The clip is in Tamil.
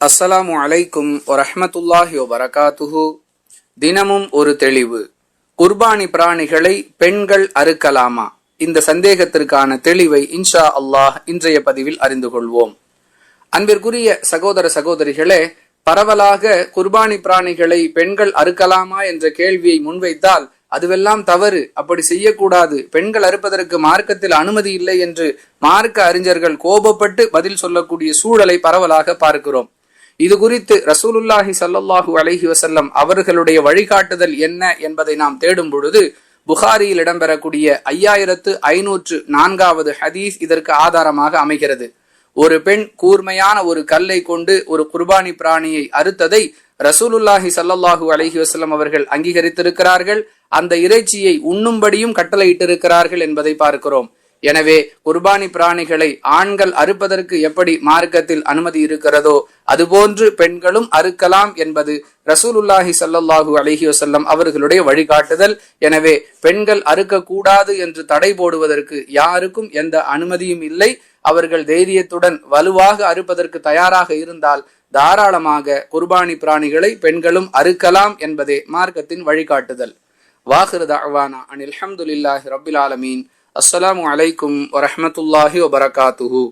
அஸ்ஸலாமு அலைக்கும் வரஹ்மத்துல்லாஹி வபரகாத்துஹு. தினமும் ஒரு தெளிவு. குர்பானி பிராணிகளை பெண்கள் அறுக்கலாமா? இந்த சந்தேகத்திற்கான தெளிவை இன்ஷா அல்லாஹ் இன்றைய பதிவில் அறிந்து கொள்வோம். அன்பிற்குரிய சகோதர சகோதரிகளே, பரவலாக குர்பானி பிராணிகளை பெண்கள் அறுக்கலாமா என்ற கேள்வியை முன்வைத்தால் அதுவெல்லாம் தவறு, அப்படி செய்யக்கூடாது, பெண்கள் அறுப்பதற்கு மார்க்கத்தில் அனுமதி இல்லை என்று மார்க்க அறிஞர்கள் கோபப்பட்டு பதில் சொல்லக்கூடிய சூழலை பரவலாக பார்க்கிறோம். இது குறித்து ரசூலுல்லாஹி ஸல்லல்லாஹு அலைஹி வஸல்லம் அவர்களுடைய வழிகாட்டுதல் என்ன என்பதை நாம் தேடும் பொழுது புகாரியில் இடம்பெறக்கூடிய 5504வது ஹதீஸ் இதற்கு ஆதாரமாக அமைகிறது. ஒரு பெண் கூர்மையான ஒரு கல்லை கொண்டு ஒரு குர்பானி பிராணியை அறுத்ததை ரசூலுல்லாஹி ஸல்லல்லாஹு அலைஹி வஸல்லம் அவர்கள் அங்கீகரித்திருக்கிறார்கள். அந்த இறைச்சியை உண்ணும்படியும் கட்டளையிட்டிருக்கிறார்கள் என்பதை பார்க்கிறோம். எனவே குர்பானி பிராணிகளை ஆண்கள் அறுப்பதற்கு எப்படி மார்க்கத்தில் அனுமதி இருக்கிறதோ அதுபோன்று பெண்களும் அறுக்கலாம் என்பது ரசூலுல்லாஹி ஸல்லல்லாஹு அலைஹி வஸல்லம் அவர்களுடைய வழிகாட்டுதல். எனவே பெண்கள் அறுக்க கூடாது என்று தடை போடுவதற்கு யாருக்கும் எந்த அனுமதியும் இல்லை. அவர்கள் தைரியத்துடன் வலுவாக அறுப்பதற்கு தயாராக இருந்தால் தாராளமாக குர்பானி பிராணிகளை பெண்களும் அறுக்கலாம் என்பதே மார்க்கத்தின் வழிகாட்டுதல். வாஹிரு தஅவானா அனில் ஹம்துலில்லாஹி ரப்பில் ஆலமீன். அஸ்ஸலாமு அலைக்கும் வரஹ்மத்துல்லாஹி வபரகாத்துஹு.